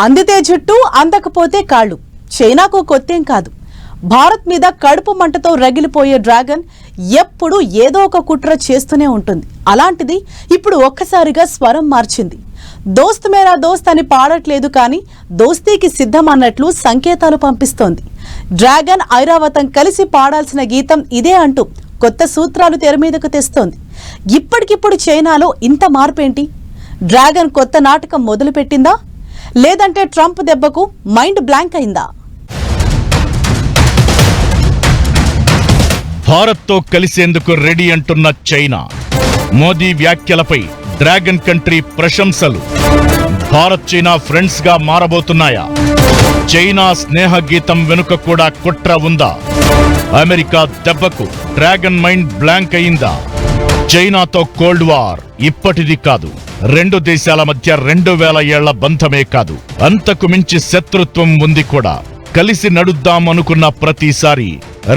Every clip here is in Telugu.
అందితే జుట్టు అందకపోతే కాళ్ళు చైనాకు కొత్తేం కాదు. భారత్ మీద కడుపు మంటతో రగిలిపోయే డ్రాగన్ ఎప్పుడు ఏదో ఒక కుట్ర చేస్తూనే ఉంటుంది. అలాంటిది ఇప్పుడు ఒక్కసారిగా స్వరం మార్చింది. దోస్త్ మేరా దోస్త్ అని పాడట్లేదు, కానీ దోస్తీకి సిద్ధం అన్నట్లు సంకేతాలు పంపిస్తోంది. డ్రాగన్ ఐరావతం కలిసి పాడాల్సిన గీతం ఇదే అంటూ కొత్త సూత్రాలు తెర మీదకు తెస్తోంది. ఇప్పటికిప్పుడు చైనాలో ఇంత మార్పేంటి? డ్రాగన్ కొత్త నాటకం మొదలుపెట్టిందా, లేదంటే ట్రంప్ దెబ్బకు మైండ్ బ్లాంక్ అయిందా? భారత్తో కలిసేందుకు రెడీ అంటున్న చైనా. మోదీ వ్యాఖ్యలపై డ్రాగన్ కంట్రీ ప్రశంసలు. భారత్ చైనా ఫ్రెండ్స్ గా మారబోతున్నాయా? చైనా స్నేహ గీతం వెనుక కూడా కుట్ర ఉందా? అమెరికా దెబ్బకు డ్రాగన్ మైండ్ బ్లాంక్ అయిందా? చైనాతో కోల్డ్ వార్ ఇప్పటిది కాదు. రెండు దేశాల మధ్య 2000 ఏళ్ల బంధమే కాదు, అంతకు మించి శత్రుత్వం ఉంది కూడా. కలిసి నడుద్దాం అనుకున్న ప్రతిసారి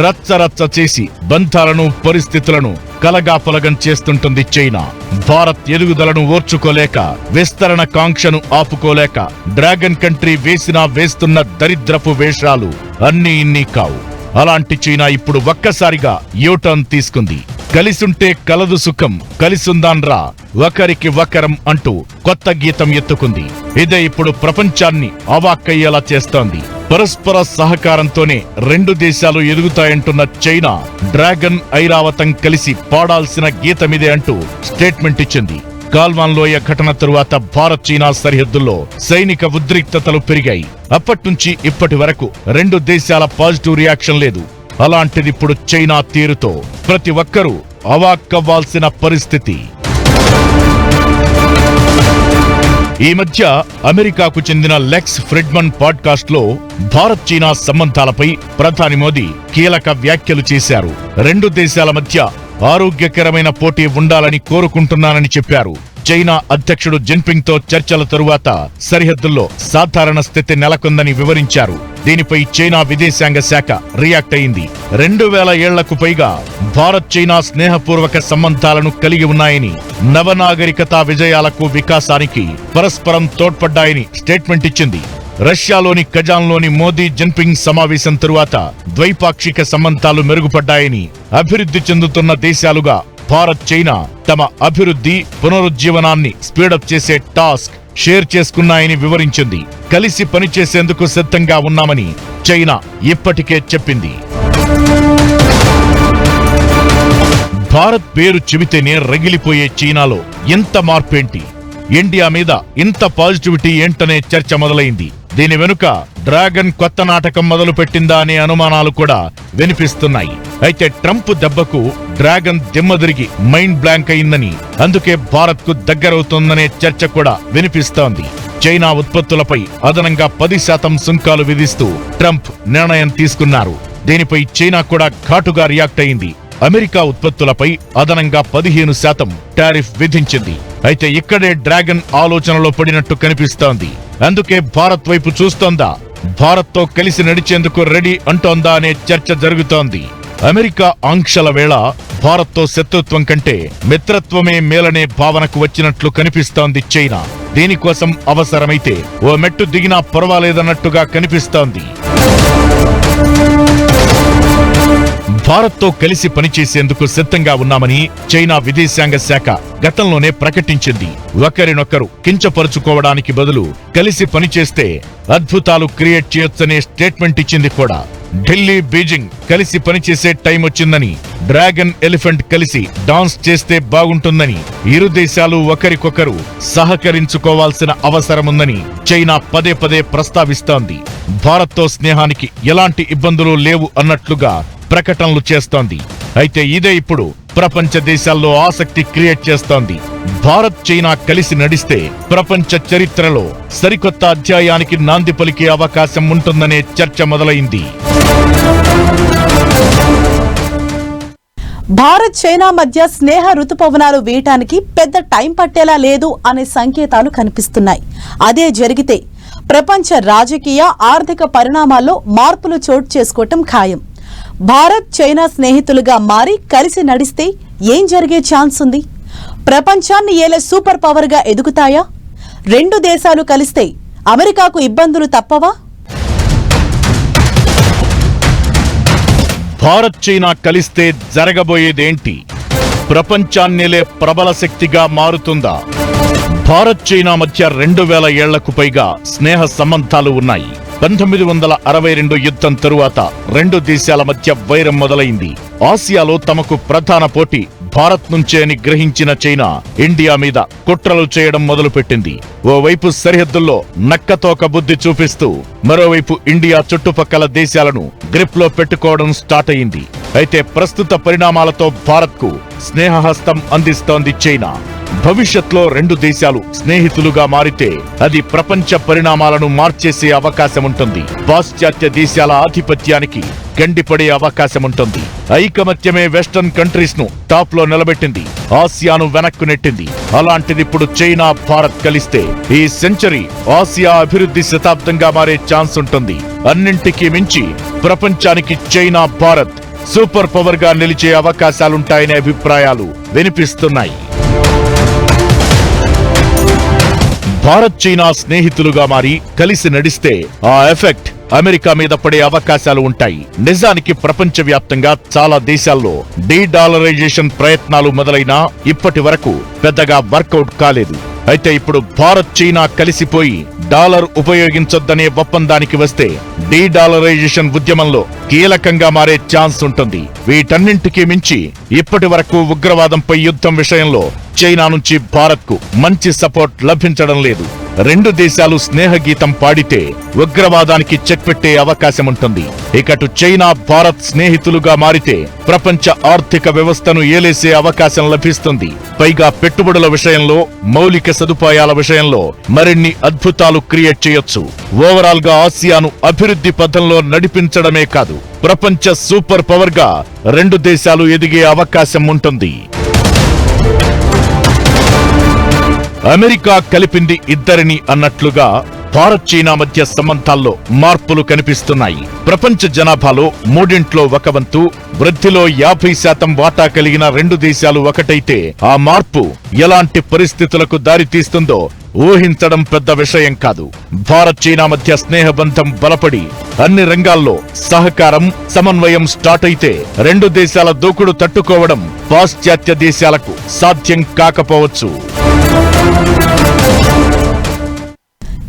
రచ్చరచ్చ చేసి బంధాలను పరిస్థితులను కలగాపులగం చేస్తుంటుంది చైనా. భారత్ ఎదుగుదలను ఓర్చుకోలేక, విస్తరణ కాంక్షను ఆపుకోలేక డ్రాగన్ కంట్రీ వేస్తున్న దరిద్రపు వేషాలు అన్నీ ఇన్ని కావు. అలాంటి చైనా ఇప్పుడు ఒక్కసారిగా యూటర్న్ తీసుకుంది. కలిసుంటే కలదు సుఖం, కలిసుందాన్రా ఒకరికి ఒకరం అంటూ కొత్త గీతం ఎత్తుకుంది. ఇదే ఇప్పుడు ప్రపంచాన్ని అవాక్కయ్యేలా చేస్తోంది. పరస్పర సహకారంతోనే రెండు దేశాలు ఎదుగుతాయంటున్న చైనా డ్రాగన్ ఐరావతం కలిసి పాడాల్సిన గీతమిదే అంటూ స్టేట్మెంట్ ఇచ్చింది. గాల్వాన్ లోయ ఘటన తరువాత భారత్ చైనా సరిహద్దుల్లో సైనిక ఉద్రిక్తతలు పెరిగాయి. అప్పట్నుంచి ఇప్పటి వరకు రెండు దేశాల పాజిటివ్ రియాక్షన్ లేదు. అలాంటిది ఇప్పుడు చైనా తీరుతో ప్రతి ఒక్కరూ అవాక్కవ్వాల్సిన పరిస్థితి. ఈ మధ్య అమెరికాకు చెందిన లెక్స్ ఫ్రిడ్మన్ పాడ్కాస్ట్ లో భారత్ చైనా సంబంధాలపై ప్రధాని మోదీ కీలక వ్యాఖ్యలు చేశారు. రెండు దేశాల మధ్య ఆరోగ్యకరమైన పోటీ ఉండాలని కోరుకుంటున్నానని చెప్పారు. చైనా అధ్యక్షుడు జిన్పింగ్ తో చర్చల తరువాత సరిహద్దుల్లో సాధారణ స్థితి నెలకొందని వివరించారు. దీనిపై చైనా విదేశాంగ శాఖ రియాక్ట్ అయింది. 2000 ఏళ్లకు పైగా భారత్ చైనా స్నేహపూర్వక సంబంధాలను కలిగి ఉన్నాయని, నవనాగరికతా విజయాలకు వికాసానికి పరస్పరం తోడ్పడ్డాయని స్టేట్మెంట్ ఇచ్చింది. రష్యాలోని కజాన్లోని మోదీ జిన్పింగ్ సమావేశం తరువాత ద్వైపాక్షిక సంబంధాలు మెరుగుపడ్డాయని, అభివృద్ధి చెందుతున్న దేశాలుగా భారత్ చైనా తమ అభివృద్ధి పునరుజ్జీవనాన్ని స్పీడప్ చేసే టాస్క్ షేర్ చేసుకున్నాయని వివరించింది. కలిసి పనిచేసేందుకు సిద్ధంగా ఉన్నామని చైనా ఇప్పటికే చెప్పింది. భారత్ పేరు చెబితేనే రగిలిపోయే చైనాలో ఇంత మార్పేంటి? ఇండియా మీద ఇంత పాజిటివిటీ ఏంటనే చర్చ మొదలైంది. దీని వెనుక డ్రాగన్ కొత్త నాటకం మొదలు పెట్టిందా అనే అనుమానాలు కూడా వినిపిస్తున్నాయి. అయితే ట్రంప్ దెబ్బకు డ్రాగన్ దిమ్మదిరిగి మైండ్ బ్లాంక్ అయిందని, అందుకే భారత్ కు దగ్గరవుతోందనే చర్చ కూడా వినిపిస్తోంది. చైనా ఉత్పత్తులపై అదనంగా 10% సుంకాలు విధిస్తూ ట్రంప్ నిర్ణయం తీసుకున్నారు. దీనిపై చైనా కూడా ఘాటుగా రియాక్ట్ అయింది. అమెరికా ఉత్పత్తులపై అదనంగా 15% టారిఫ్ విధించింది. అయితే ఇక్కడే డ్రాగన్ ఆలోచనలో పడినట్టు కనిపిస్తోంది. అందుకే భారత్ వైపు చూస్తోందా, భారత్తో కలిసి నడిచేందుకు రెడీ అంటోందా అనే చర్చ జరుగుతోంది. అమెరికా ఆంక్షల వేళ భారత్తో శత్రుత్వం కంటే మిత్రత్వమే మేలనే భావనకు వచ్చినట్లు కనిపిస్తోంది చైనా. దీనికోసం అవసరమైతే ఓ మెట్టు దిగినా పర్వాలేదన్నట్టుగా కనిపిస్తోంది. భారత్తో కలిసి పనిచేసేందుకు సిద్ధంగా ఉన్నామని చైనా విదేశాంగ శాఖ గతంలోనే ప్రకటించింది. ఒకరినొకరు కించపరుచుకోవడానికి బదులు కలిసి పనిచేస్తే అద్భుతాలు క్రియేట్ చేయొచ్చనే స్టేట్మెంట్ ఇచ్చింది కూడా. ఢిల్లీ, బీజింగ్ కలిసి పనిచేసే టైం వచ్చిందని, డ్రాగన్ ఎలిఫెంట్ కలిసి డాన్స్ చేస్తే బాగుంటుందని, ఇరు దేశాలు ఒకరికొకరు సహకరించుకోవాల్సిన అవసరముందని చైనా పదే పదే ప్రస్తావిస్తోంది. భారత్తో స్నేహానికి ఎలాంటి ఇబ్బందులు లేవు అన్నట్లుగా ప్రకటనలు చేస్తోంది. అయితే ఇదే ఇప్పుడు ప్రపంచ దేశాల్లో ఆసక్తి క్రియేట్ చేస్తోంది. భారత్ చైనా కలిసి నడిస్తే ప్రపంచ చరిత్రలో సరికొత్త అధ్యాయానికి నాంది పలికే అవకాశం ఉంటుందనే చర్చ మొదలైంది. భారత్ చైనా మధ్య స్నేహ ఋతుపవనాలు వేయటానికి పెద్ద టైం పట్టేలా లేదు అనే సంకేతాలు కనిపిస్తున్నాయి. అదే జరిగితే ప్రపంచ రాజకీయ, ఆర్థిక పరిణామాల్లో మార్పులు చోటు చేసుకోవటం ఖాయం. భారత్ చైనా స్నేహితులుగా మారి కలిసి నడిస్తే ఏం జరిగే ఛాన్స్ ఉంది? ప్రపంచాన్ని ఏలే సూపర్ పవర్ గా ఎదుగుతాయా? రెండు దేశాలు కలిస్తే అమెరికాకు ఇబ్బందులు తప్పవా? భారత్ చైనా కలిస్తే జరగబోయేదేంటి? ప్రపంచాన్నేలే ప్రబల శక్తిగా మారుతుందా? భారత్ చైనా మధ్య 2000 ఏళ్లకు పైగా స్నేహ సంబంధాలు ఉన్నాయి. 1962 యుద్ధం తరువాత రెండు దేశాల మధ్య వైరం మొదలైంది. ఆసియాలో తమకు ప్రధాన పోటీ భారత్ నుంచే అని గ్రహించిన చైనా ఇండియా మీద కుట్రలు చేయడం మొదలుపెట్టింది. ఓవైపు సరిహద్దుల్లో నక్కతోక బుద్ధి చూపిస్తూ మరోవైపు ఇండియా చుట్టుపక్కల దేశాలను గ్రిప్ లో పెట్టుకోవడం స్టార్ట్ అయింది. అయితే ప్రస్తుత పరిణామాలతో భారత్కు స్నేహహస్తం అందిస్తోంది చైనా. భవిష్యత్లో రెండు దేశాలు స్నేహితులుగా మారితే అది ప్రపంచ పరిణామాలను మార్చేసే అవకాశముంటుంది. పాశ్చాత్య దేశాల ఆధిపత్యానికి గండిపడే అవకాశముంటుంది. ఐకమత్యమే వెస్టర్న్ కంట్రీస్ ను టాప్ లో నిలబెట్టింది, ఆసియాను వెనక్కు నెట్టింది. అలాంటిదిప్పుడు చైనా భారత్ కలిస్తే ఈ సెంచరీ ఆసియా అభివృద్ధి శతాబ్దంగా మారే ఛాన్స్ ఉంటుంది. అన్నింటికీ మించి ప్రపంచానికి చైనా భారత్ సూపర్ పవర్ గా నిలిచే అవకాశాలుంటాయనే అభిప్రాయాలు వినిపిస్తున్నాయి. భారత్ చైనా స్నేహితులుగా మారి కలిసి నడిస్తే ఆ ఎఫెక్ట్ అమెరికా మీద పడే అవకాశాలు ఉంటాయి. నిజానికి ప్రపంచవ్యాప్తంగా చాలా దేశాల్లో డీడాలరైజేషన్ ప్రయత్నాలు మొదలైనా ఇప్పటి వరకు పెద్దగా వర్కౌట్ కాలేదు. అయితే ఇప్పుడు భారత్ చైనా కలిసిపోయి డాలర్ ఉపయోగించొద్దనే ఒప్పందానికి వస్తే డీడాలరైజేషన్ ఉద్యమంలో కీలకంగా మారే ఛాన్స్ ఉంటుంది. వీటన్నింటికీ మించి ఇప్పటి వరకు ఉగ్రవాదంపై యుద్ధం విషయంలో చైనా నుంచి భారత్కు మంచి సపోర్ట్ లభించడం లేదు. రెండు దేశాలు స్నేహగీతం పాడితే ఉగ్రవాదానికి చెక్ పెట్టే అవకాశముంటుంది. ఇకటు చైనా భారత్ స్నేహితులుగా మారితే ప్రపంచ ఆర్థిక వ్యవస్థను ఏలేసే అవకాశం లభిస్తుంది. పైగా పెట్టుబడుల విషయంలో, మౌలిక సదుపాయాల విషయంలో మరిన్ని అద్భుతాలు క్రియేట్ చేయొచ్చు. ఓవరాల్ గా ఆసియాను అభివృద్ధి పథంలో నడిపించడమే కాదు, ప్రపంచ సూపర్ పవర్ గా రెండు దేశాలు ఎదిగే అవకాశం ఉంటుంది. అమెరికా కలిపింది ఇద్దరిని అన్నట్లుగా భారత్ చైనా మధ్య సంబంధాల్లో మార్పులు కనిపిస్తున్నాయి. ప్రపంచ జనాభాలో మూడింట్లో ఒక వంతు, వృద్ధిలో 50% వాటా కలిగిన రెండు దేశాలు ఒకటైతే ఆ మార్పు ఎలాంటి పరిస్థితులకు దారితీస్తుందో ఊహించడం పెద్ద విషయం కాదు. భారత్ చైనా మధ్య స్నేహబంధం బలపడి అన్ని రంగాల్లో సహకారం, సమన్వయం స్టార్ట్ అయితే రెండు దేశాల దూకుడు తట్టుకోవడం పాశ్చాత్య దేశాలకు సాధ్యం కాకపోవచ్చు.